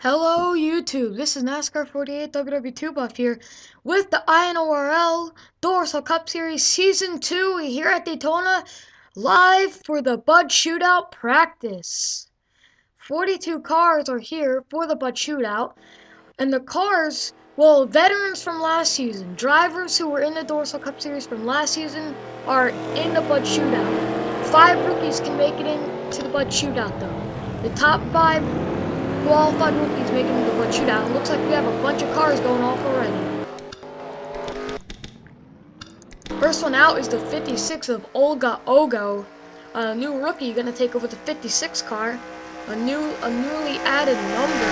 Hello YouTube, this is NASCAR 48 WW2 Buff here with the INORL Duracell Cup Series Season 2 here at Daytona, live for the Bud Shootout practice. 42 cars are here for the Bud Shootout, and the cars, well, veterans from last season, drivers who were in the Duracell Cup Series from last season are in the Bud Shootout. 5 rookies can make it into the Bud Shootout though. The top 5 qualified rookies making the Bud Shootout. It looks like we have a bunch of cars going off already. First one out is the 56 of Olga Ogo, a new rookie going to take over the 56 car, a newly added number.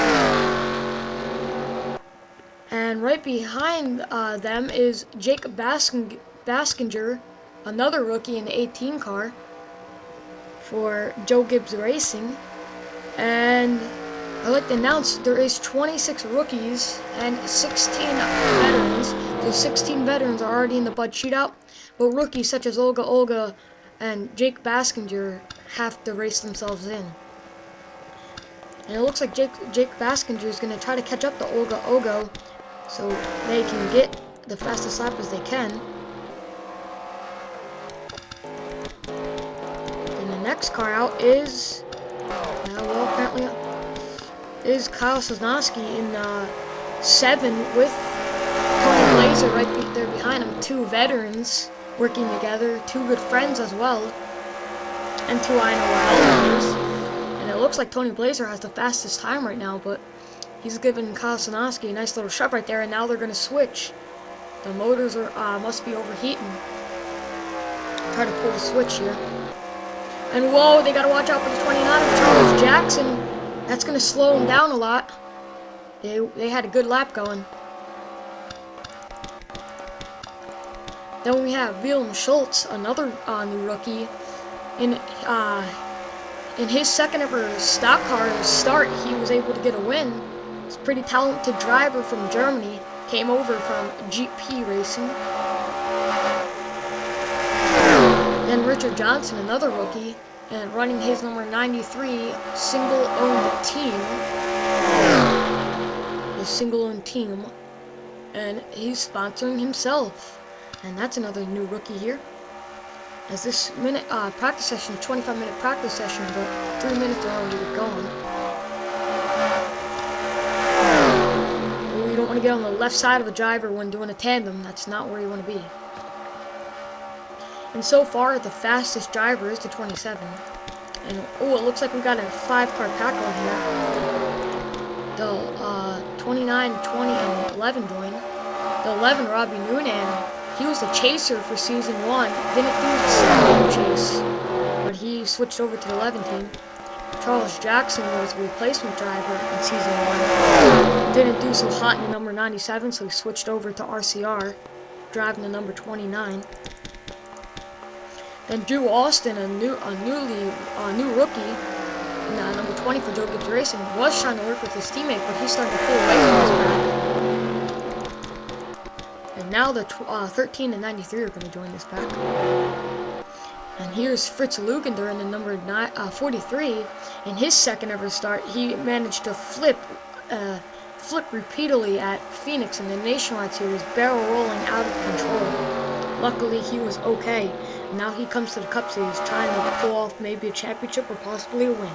And right behind them is Jake Baskinger, another rookie in the 18 car for Joe Gibbs Racing. And I'd like to announce there is 26 rookies and 16 veterans. Those 16 veterans are already in the Bud Shootout, but rookies such as Olga and Jake Baskinger have to race themselves in. And it looks like Jake Baskinger is going to try to catch up to Olga Ogo so they can get the fastest lap as they can. And the next car out is, apparently is Kyle Sosnowski in 7 with Tony Blazer right there behind him. 2 veterans working together, 2 good friends as well, and 2 INORL members. And it looks like Tony Blazer has the fastest time right now, but he's giving Kyle Sosnowski a nice little shove right there, and now they're going to switch. The motors are must be overheating. Try to pull the switch here. And whoa, they got to watch out for the 29 of Charles Jackson. That's going to slow them down a lot. They had a good lap going. Then we have William Schultz, another new rookie. In his second ever stock car start, he was able to get a win. He's a pretty talented driver from Germany. Came over from GP Racing. Then Richard Johnson, another rookie, and running his number 93 single-owned team. His single-owned team. And he's sponsoring himself. And that's another new rookie here. As this practice session, 25-minute practice session, but 3 minutes are already gone. You don't want to get on the left side of a driver when doing a tandem. That's not where you want to be. And so far, the fastest driver is the 27. And oh, it looks like we got a 5-car pack on here. The 29, 20, and 11 join. The 11, Robbie Noonan, he was the chaser for Season 1. Didn't do the second chase, but he switched over to the 11 team. Charles Jackson was the replacement driver in Season 1. Didn't do so hot in the number 97, so he switched over to RCR, driving the number 29. Then Drew Austin, a new rookie, in number 20 for Joe Gibbs Racing, was trying to work with his teammate, but he's starting to pull away from his pack. And now the 13 and 93 are going to join this pack. And here's Fritz Lugender in the number 43. In his second ever start, he managed to flip repeatedly at Phoenix in the Nationwide Series, barrel rolling out of control. Luckily, he was okay. Now he comes to the Cup Series trying to pull off maybe a championship or possibly a win.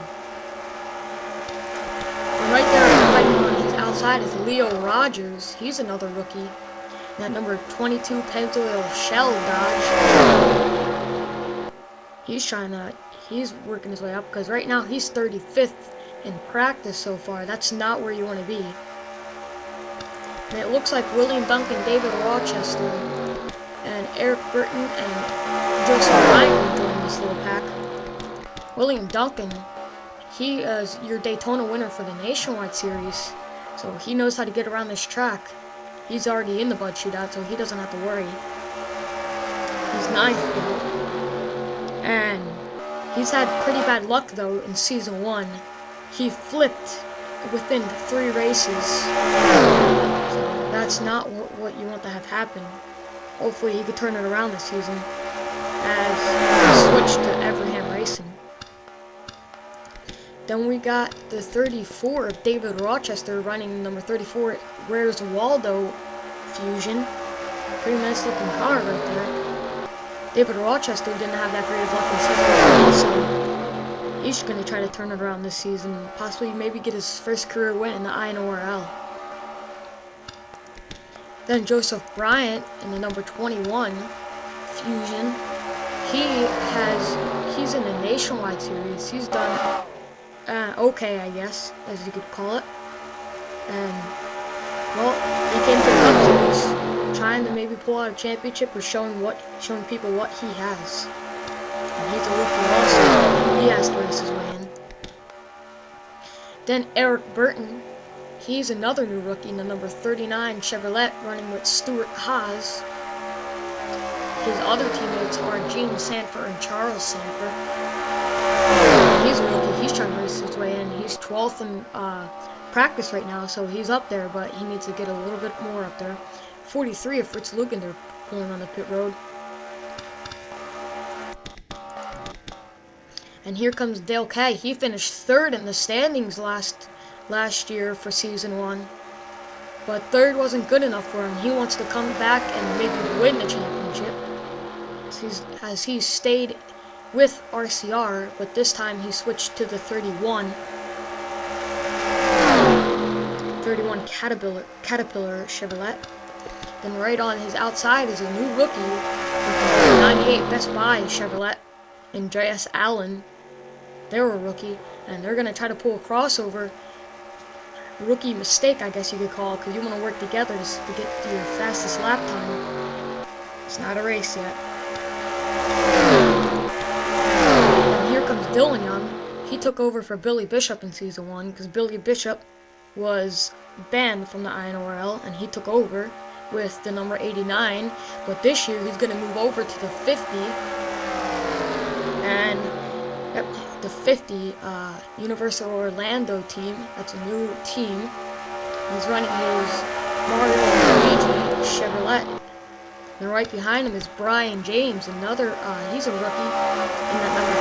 And right there fighting on his outside is Leo Rogers. He's another rookie. That number 22 Pennzoil Shell Dodge. He's working his way up because right now he's 35th in practice so far. That's not where you want to be. And it looks like William Duncan, David Rochester, and Eric Burton and Joseph Ryan joined this little pack. William Duncan, he is your Daytona winner for the Nationwide Series, so he knows how to get around this track. He's already in the Bud Shootout, so he doesn't have to worry. He's 9th now. And he's had pretty bad luck, though, in Season 1. He flipped within 3 races. So that's not what you want to have happen. Hopefully he could turn it around this season as he switched to Everham Racing. Then we got the 34 of David Rochester running number 34. Where's Waldo Fusion? Pretty nice looking car right there. David Rochester didn't have that great of luck in season 1 also. He's going to try to turn it around this season. Possibly maybe get his first career win in the INORL. Then Joseph Bryant in the number 21 Fusion. He's in the Nationwide Series. He's done okay, I guess, as you could call it. And well, he came to the Cup Series, trying to maybe pull out a championship or showing people what he has. And he's a rookie also. He has to race his way in. Then Eric Burton. He's another new rookie in the number 39 Chevrolet, running with Stuart Haas. His other teammates are Gene Sanford and Charles Sanford. He's a rookie. He's trying to race his way in. He's 12th in practice right now, so he's up there, but he needs to get a little bit more up there. 43 of Fritz Lugender pulling on the pit road. And here comes Dale Kay. He finished 3rd in the standings last year for season 1. But 3rd wasn't good enough for him. He wants to come back and maybe win the championship. As he stayed with RCR, but this time he switched to the 31 Caterpillar Chevrolet. Then right on his outside is a new rookie with the 98 Best Buy Chevrolet and J.S. Allen. They're a rookie, and they're going to try to pull a crossover. Rookie mistake, I guess you could call it, because you want to work together to get your fastest lap time. It's not a race yet. And here comes Dylan Young. He took over for Billy Bishop in season 1, because Billy Bishop was banned from the INORL, and he took over with the number 89. But this year, he's going to move over to the 50. And yep, the 50 Universal Orlando team. That's a new team. He's running his Mario Luigi Chevrolet. And right behind him is Brian James, another, he's a rookie in that number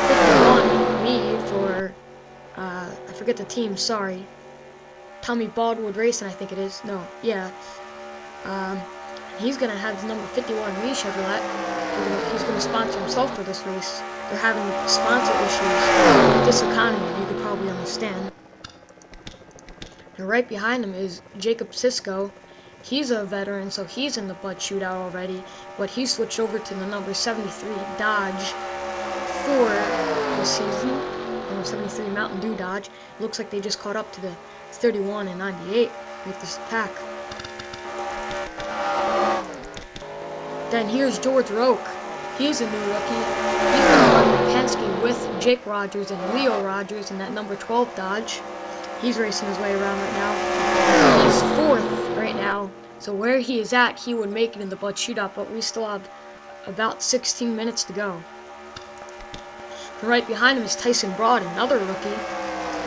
51 me for, I forget the team, sorry. Tommy Baldwood Racing, I think it is. No, yeah. He's going to have the number 51 me Chevrolet. He's going to sponsor himself for this race. They're having sponsor issues with this economy, you could probably understand. And right behind him is Jacob Sisko. He's a veteran, so he's in the Bud Shootout already, but he switched over to the number 73 Dodge for the season. Number 73 Mountain Dew Dodge. Looks like they just caught up to the 31 and 98 with this pack. Then here's George Roque. He's a new rookie. He's going to run Penske with Jake Rogers and Leo Rogers in that number 12 Dodge. He's racing his way around right now. He's 4th right now. So where he is at, he would make it in the Bud Shootout, but we still have about 16 minutes to go. And right behind him is Tyson Broad, another rookie.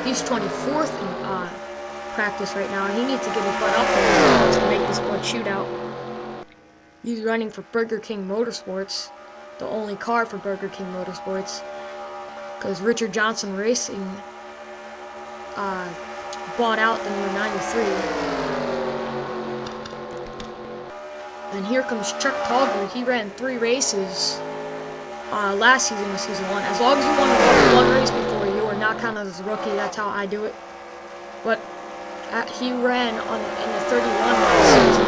He's 24th in practice right now, and he needs to get his butt up there to make this Bud Shootout. He's running for Burger King Motorsports, the only car for Burger King Motorsports, because Richard Johnson Racing bought out the number 93. And here comes Chuck Togler. He ran 3 races last season with season 1. As long as you won one race before, you are not counted as a rookie. That's how I do it. But he ran in the 31 last season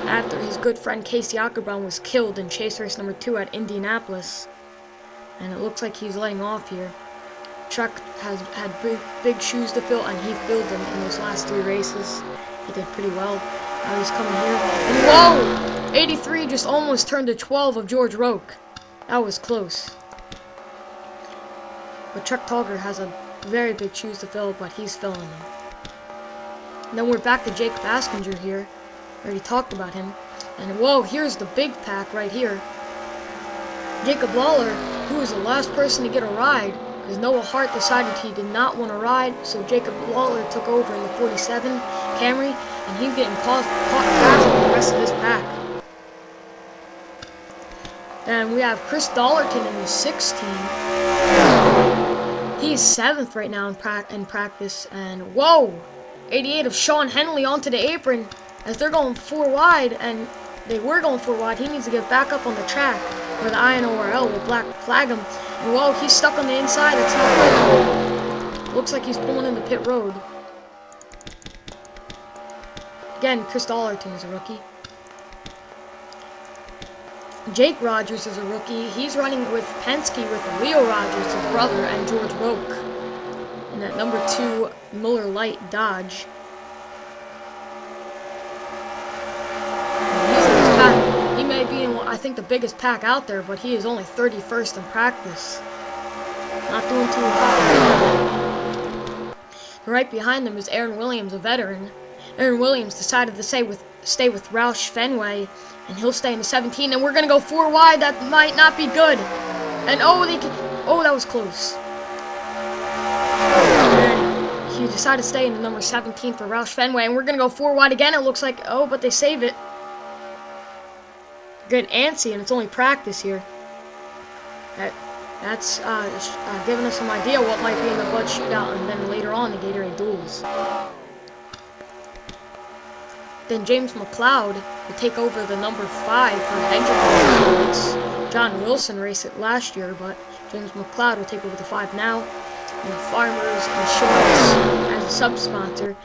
after his good friend Casey Ackerbaum was killed in chase race number 2 at Indianapolis. And it looks like he's laying off here. Chuck has had big shoes to fill, and he filled them in those last 3 races. He did pretty well. Now he's coming here. And whoa! 83 just almost turned to 12 of George Roque. That was close. But Chuck Togler has a very big shoes to fill, but he's filling them. And then we're back to Jake Baskinger here. Already talked about him. And whoa, here's the big pack right here. Jacob Lawler, who was the last person to get a ride, because Noah Hart decided he did not want to ride, so Jacob Lawler took over in the 47 Camry, and he's getting caught fast with the rest of this pack. And we have Chris Dollerton in the 16. He's 7th right now in practice. And whoa! 88 of Sean Henley onto the apron as they're going 4 wide. And they were going 4 wide. He needs to get back up on the track where the INORL will black flag him. And whoa, he's stuck on the inside. That's not good. Looks like he's pulling in the pit road. Again, Chris Dollarton is a rookie. Jake Rogers is a rookie. He's running with Penske with Leo Rogers, his brother, and George Roque. And that number 2 Miller Lite Dodge. And he's in his pack. He may be in, I think, the biggest pack out there, but he is only 31st in practice. Not doing too hot. Right behind them is Aaron Williams, a veteran. Aaron Williams decided to stay with Roush Fenway, and he'll stay in the 17. And we're gonna go 4 wide. That might not be good. And that was close. And he decided to stay in the number 17 for Roush Fenway, and we're gonna go 4 wide again. It looks like but they save it. Getting antsy, and it's only practice here. That's giving us some idea what might be in the Bud Shootout, and then later on the Gatorade Duels. Then James McLeod will take over the number 5 for Hendrick. John Wilson raced it last year, but James McLeod will take over the 5 now. And the Farmers Insurance as a sub-sponsor.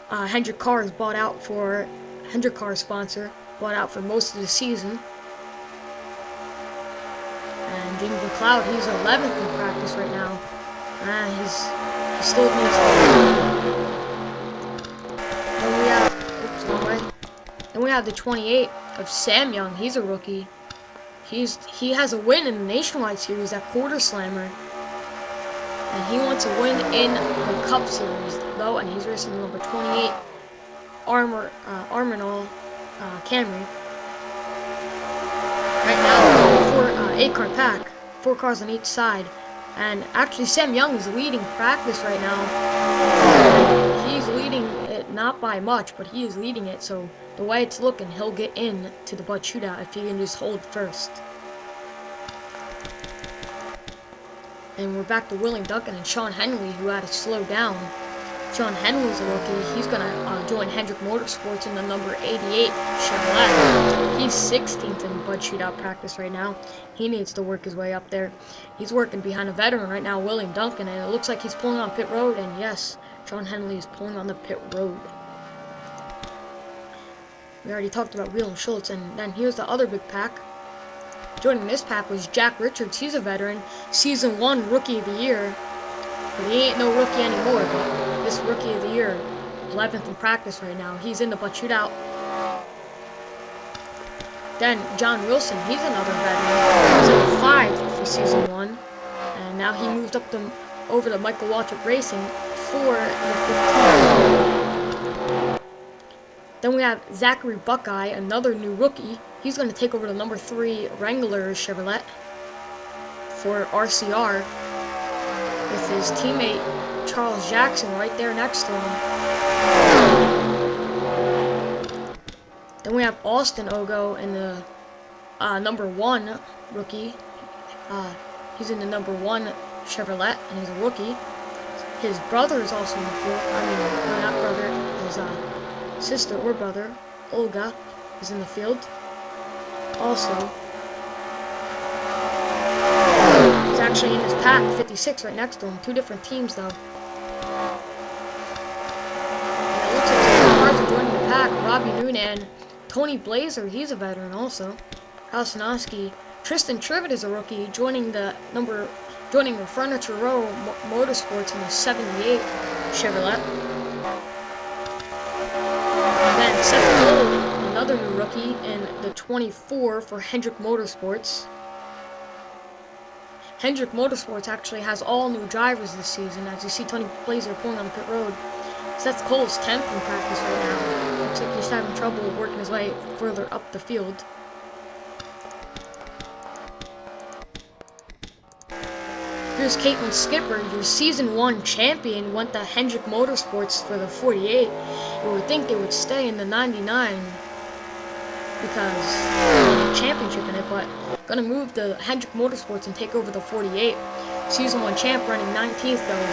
Hendrick Cars bought out for Hendrick Cars sponsor, bought out for most of the season. And James McLeod, he's 11th in practice right now. He still needs to. Then we have the 28 of Sam Young. He's a rookie. He has a win in the Nationwide Series at Quarter Slammer, and he wants a win in the Cup Series though. And he's racing the number 28 Armanol Camry. Right now, 8-car pack, 4 cars on each side, and actually Sam Young is leading practice right now. He's leading it not by much, but he is leading it. So the way it's looking, he'll get in to the Bud Shootout if he can just hold first. And we're back to William Duncan and Sean Henley, who had to slow down. Sean Henley's a rookie. He's going to join Hendrick Motorsports in the number 88 Chevrolet. He's 16th in Bud Shootout practice right now. He needs to work his way up there. He's working behind a veteran right now, William Duncan, and it looks like he's pulling on pit road. And yes, Sean Henley is pulling on the pit road. We already talked about Wheel and Schultz, and then here's the other big pack. Joining this pack was Jack Richards. He's a veteran, Season 1 Rookie of the Year, but he ain't no rookie anymore. But this Rookie of the Year, 11th in practice right now. He's in the Bud Shootout. Then John Wilson, he's another veteran. He's in the 5 for Season 1, and now he moved up over to Michael Waltrip Racing for the 15. Then we have Zachary Buckeye, another new rookie. He's going to take over the number 3 Wrangler Chevrolet for RCR with his teammate Charles Jackson right there next to him. Then we have Austin Ogo in the number 1 rookie. He's in the number 1 Chevrolet, and he's a rookie. His brother is also in the field. No, not brother. His sister or brother, Olga, is in the field. Also, he's actually in his pack, 56, right next to him. 2 different teams, though. And it looks like some cars are joining the pack. Robbie Noonan, Tony Blazer, he's a veteran also. Kalsinoski, Tristan Trivet is a rookie, joining the Furniture Row Motorsports in the 78 Chevrolet. Then Seth Cole, another new rookie, in the 24 for Hendrick Motorsports. Hendrick Motorsports actually has all new drivers this season, as you see Tony Blazer pulling on the pit road. Seth Cole's 10th in practice right now. Looks like he's having trouble working his way further up the field. Here's Caitlin Skipper, your Season 1 champion, went to Hendrick Motorsports for the 48. You would think they would stay in the 99 because they have a championship in it, but gonna move to Hendrick Motorsports and take over the 48. Season 1 champ running 19th though.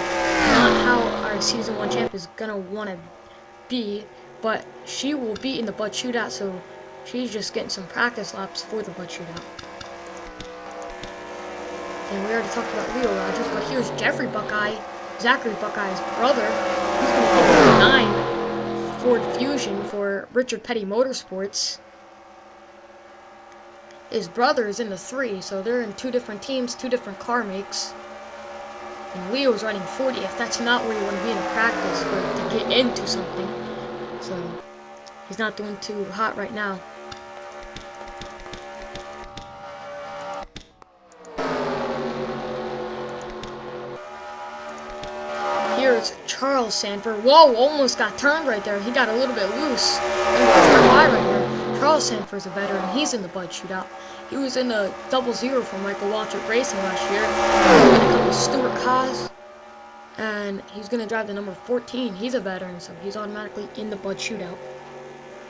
Not how our Season 1 champ is gonna want to be, but she will be in the Bud Shootout, so she's just getting some practice laps for the Bud Shootout. And we already talked about Leo Rogers, but here's Jeffrey Buckeye, Zachary Buckeye's brother. He's going to take number 9 Ford Fusion for Richard Petty Motorsports. His brother is in the 3, so they're in 2 different teams, 2 different car makes. And Leo's running 40th. That's not where you want to be in practice to get into something. So he's not doing too hot right now. Here's Charles Sanford. Whoa, almost got turned right there. He got a little bit loose. Right here. Charles Sanford's a veteran. He's in the Bud Shootout. He was in the 00 for Michael Waltrip Racing last year. He's going to come with Stuart Haas. And he's going to drive the number 14. He's a veteran, so he's automatically in the Bud Shootout.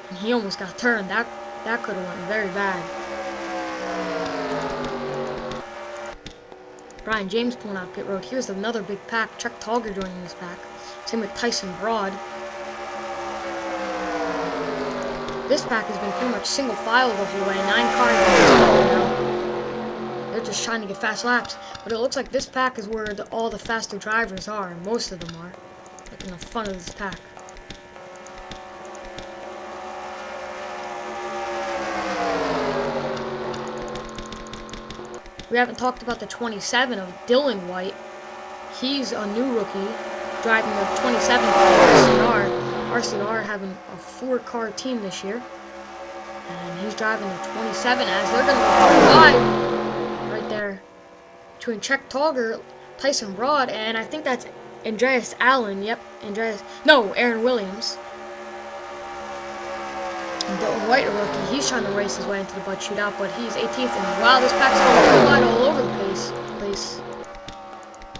And he almost got turned. That could have went very bad. Brian James pulling out pit road. Here's another big pack. Chuck Togger joining this pack. Same with Tyson Broad. This pack has been pretty much single file the whole way. 9 cars now. They're just trying to get fast laps. But it looks like this pack is where all the faster drivers are. Most of them are. Like in the front of this pack. We haven't talked about the 27 of Dylan White. He's a new rookie, driving the 27 RCR. RCR having a 4-car team this year. And he's driving the 27 as they're going to go wide right there. Between Chuck Togger, Tyson Broad, and I think that's Andreas Allen. Yep, Aaron Williams. Dylan White, a rookie, he's trying to race his way into the Bud Shootout, but he's 18th, and wow, this pack's going wide all over the place.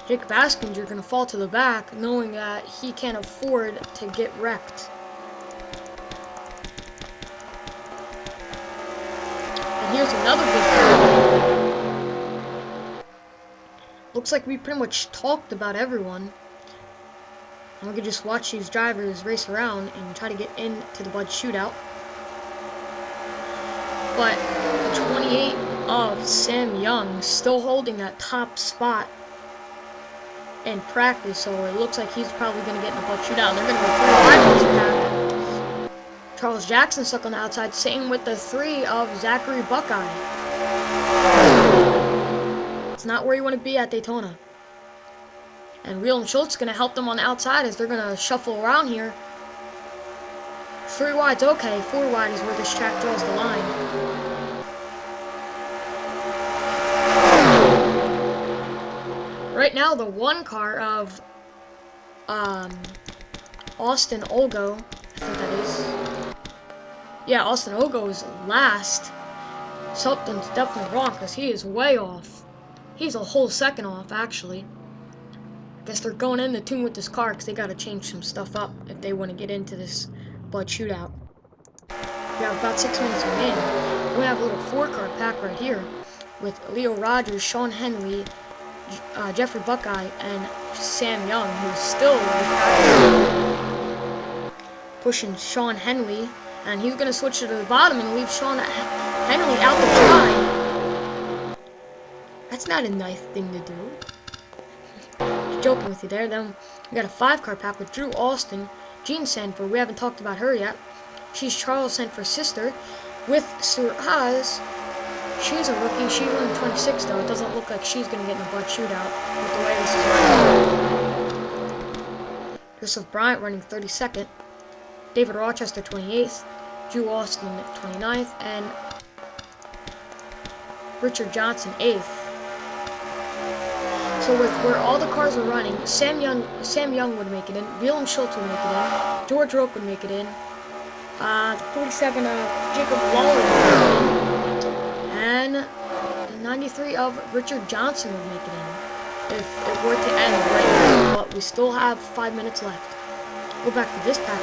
Jacob Askinger going to fall to the back, knowing that he can't afford to get wrecked. And here's another big pack. Looks like we pretty much talked about everyone. And we can just watch these drivers race around and try to get into the Bud Shootout. But the 28 of Sam Young still holding that top spot in practice, so it looks like he's probably going to get in the Bud Shootout. They're going to go 3 wide pack. Charles Jackson stuck on the outside, same with the 3 of Zachary Buckeye. It's not where you want to be at Daytona. And Wheel and Schultz going to help them on the outside as they're going to shuffle around here. 3 wide's okay, 4 wide is where this track draws the line. Right now, the 1 car of Austin Olgo, I think that is. Yeah, Austin Olgo is last. Something's definitely wrong because he is way off. He's a whole second off, actually. I guess they're going in the tune with this car because they got to change some stuff up if they want to get into this Bud Shootout. We have about 6 minutes remaining. Then we have a little 4-car pack right here with Leo Rogers, Sean Henry, Jeffrey Buckeye, and Sam Young, who's still pushing Sean Henry, and he's going to switch to the bottom and leave Sean Henry out to dry. That's not a nice thing to do. Just joking with you there. Then we got a 5-car pack with Drew Austin, Jean Sanford. We haven't talked about her yet. She's Charles Sanford's sister with Stuart Haas. She's a rookie. She's running 26 though. It doesn't look like she's going to get in the Bud Shootout with the way this is running. Joseph Bryant running 32nd. David Rochester 28th. Drew Austin 29th. And Richard Johnson 8th. So with where all the cars are running, Sam Young would make it in. William Schultz would make it in. George Roque would make it in. 47 Jacob Waller would make it in. And the 93 of Richard Johnson would make it in if it were to end right now, but we still have 5 minutes left. Go back to this pack.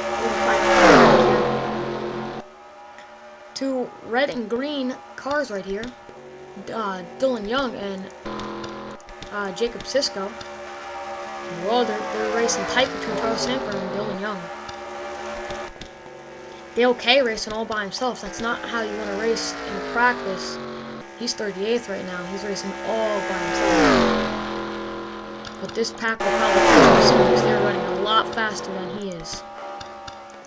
Two red and green cars right here. Dylan Young and Jacob Sisko. Well, they're racing tight between Charles Sanford and Dylan Young. Dale K racing all by himself. That's not how you want to race in practice. He's 38th right now. He's racing all by himself. But this pack will probably catch him soon because they're running a lot faster than he is.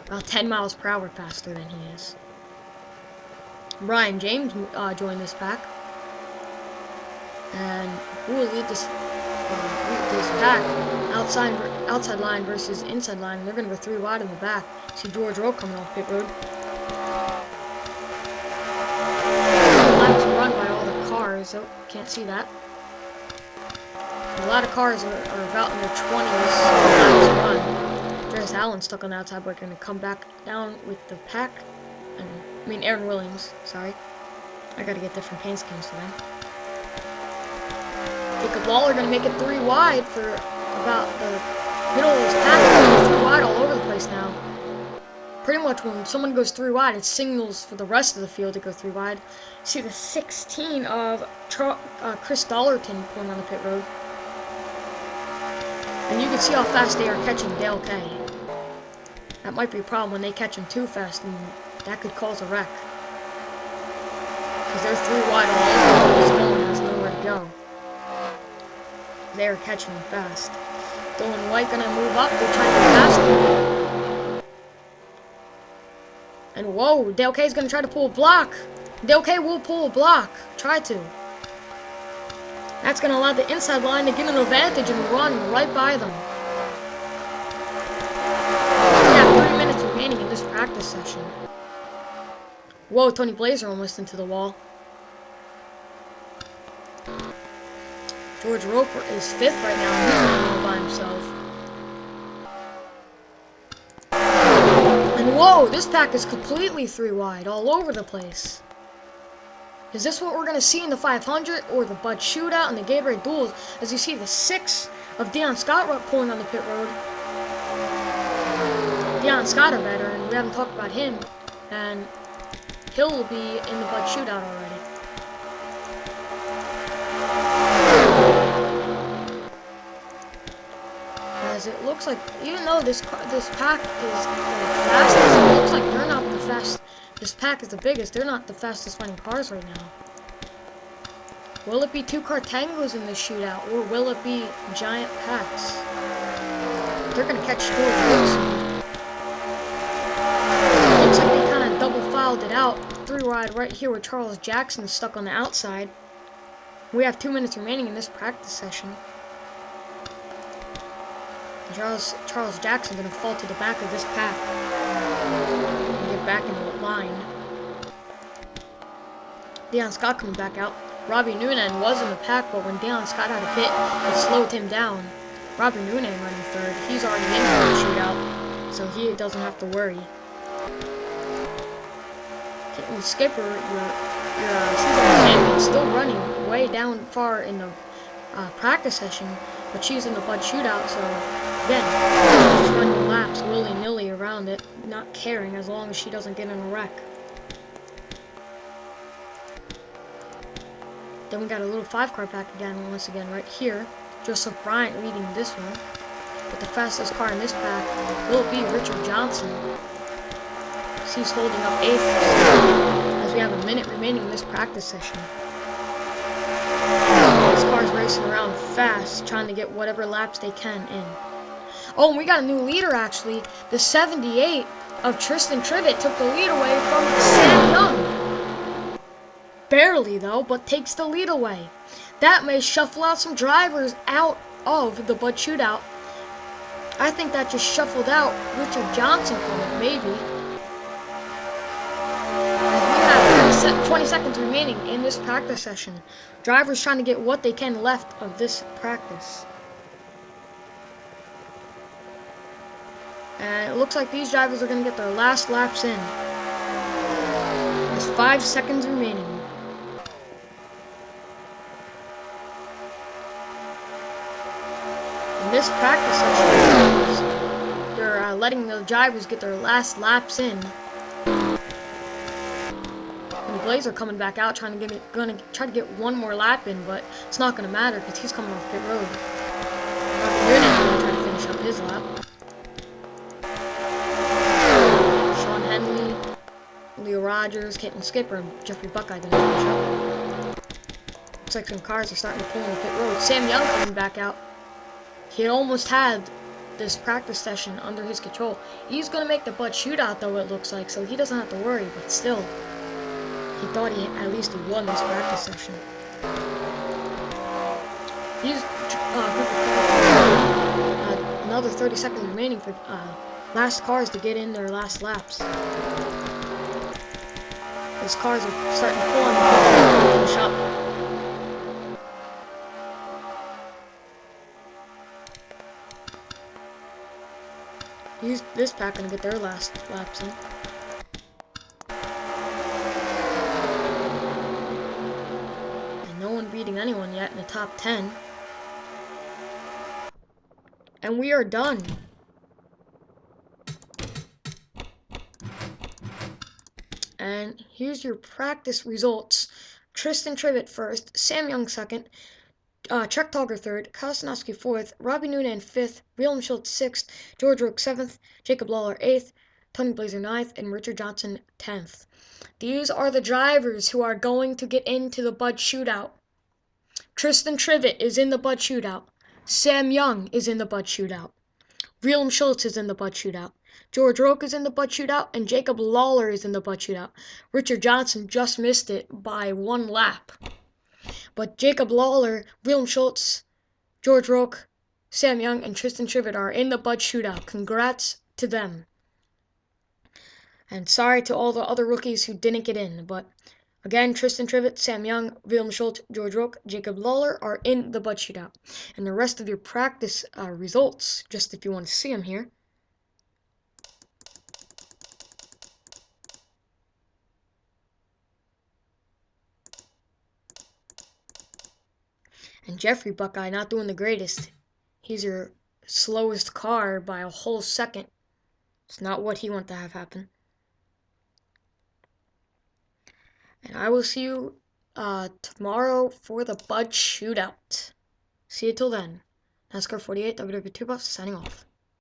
About 10 miles per hour faster than he is. Brian James joined this pack. And who will lead this pack? Outside line versus inside line. They're going to go 3 wide in the back. See George Rowe coming off pit road. Laps run by all the cars. Oh, can't see that. A lot of cars are about in their 20s. Laps run. Andreas Allen stuck on the outside, but going to come back down with the pack. Aaron Williams. Sorry. I got to get different paint schemes for them. Jacob Lawler going to make it 3 wide for about the middle of his pack. 3 wide all over the place now. Pretty much when someone goes 3 wide, it signals for the rest of the field to go 3 wide. See the 16 of Chris Dollerton pulling on the pit road. And you can see how fast they are catching Dale K. That might be a problem when they catch him too fast, and that could cause a wreck. Because they're 3 wide all over, and Dylan has nowhere to go. They are catching him fast. Dylan White gonna move up. They're trying to pass him. And whoa, Dale K is gonna try to pull a block. Dale K will pull a block. Try to. That's gonna allow the inside line to get an advantage and run right by them. We have 3 minutes remaining in this practice session. Whoa, Tony Blazer almost into the wall. George Roper is 5th right now, and he's running all by himself. And whoa, this pack is completely 3 wide, all over the place. Is this what we're going to see in the 500 or the Bud Shootout and the Gatorade Duels? As you see the 6 of Deion Scott pulling on the pit road. Deion Scott a veteran, we haven't talked about him, and he'll be in the Bud Shootout already. As it looks like, even though this pack is the fastest, it looks like they're not the fastest. This pack is the biggest. They're not the fastest running cars right now. Will it be 2 car tangos in this shootout, or will it be giant packs? They're gonna catch George Wilson. Looks like they kind of double filed it out. 3 wide right here with Charles Jackson stuck on the outside. We have 2 minutes remaining in this practice session. Charles Jackson gonna fall to the back of this pack and get back into the line. Deion Scott coming back out. Robbie Noonan was in the pack, but when Deion Scott had a pit, it slowed him down. Robbie Noonan running 3rd. He's already in for the shootout, so he doesn't have to worry. Caitlin Skipper, your season champion, still running way down far in the practice session, but she's in the Bud Shootout, so again, she's running laps willy-nilly around it, not caring as long as she doesn't get in a wreck. Then we got a little 5 car pack again, once again, right here. Joseph Bryant leading this one. But the fastest car in this pack will be Richard Johnson. He's holding up 8th as we have a minute remaining in this practice session. This car's racing around fast, trying to get whatever laps they can in. Oh, and we got a new leader, actually. The 78 of Tristan Tribbett took the lead away from Sam Young. Barely, though, but takes the lead away. That may shuffle out some drivers out of the Bud Shootout. I think that just shuffled out Richard Johnson from it, maybe. We have 20 seconds remaining in this practice session. Drivers trying to get what they can left of this practice. And it looks like these drivers are going to get their last laps in. There's 5 seconds remaining. In this practice session, they're letting the drivers get their last laps in. And Blazer coming back out, gonna try to get one more lap in, but it's not gonna matter because he's coming off pit road. Robbie Noonan's gonna try to finish up his lap. Sean Henley, Leo Rogers, Caitlin Skipper, and Jeffrey Buckeye gonna finish up. Looks like some cars are starting to pull in the pit road. Sam Young coming back out. He almost had this practice session under his control. He's going to make the Bud Shootout, though, it looks like, so he doesn't have to worry, but still, he thought at least he won this practice session. He's another 30 seconds remaining for last cars to get in their last laps. These cars are starting to pull on the finish up. This pack gonna get their last laps in. And no one beating anyone yet in the top 10. And we are done. And here's your practice results. Tristan Trivet first, Sam Young second, Chuck Togger third, Kyle Stanowski fourth, Robbie Noonan fifth, William Schultz sixth, George Rook seventh, Jacob Lawler eighth, Tony Blazer ninth, and Richard Johnson 10th. These are the drivers who are going to get into the Bud Shootout. Tristan Trivet is in the Bud Shootout. Sam Young is in the Bud Shootout. William Schultz is in the Bud Shootout. George Rook is in the Bud Shootout, and Jacob Lawler is in the Bud Shootout. Richard Johnson just missed it by one lap. But Jacob Lawler, William Schultz, George Rook, Sam Young, and Tristan Trivet are in the Bud Shootout. Congrats to them. And sorry to all the other rookies who didn't get in. But again, Tristan Trivet, Sam Young, William Schultz, George Rook, Jacob Lawler are in the Bud Shootout. And the rest of your practice results, just if you want to see them here. And Jeffrey Buckeye not doing the greatest. He's your slowest car by a whole second. It's not what he wanted to have happen. And I will see you tomorrow for the Bud Shootout. See you till then. NASCAR 48 WW2 Buff signing off.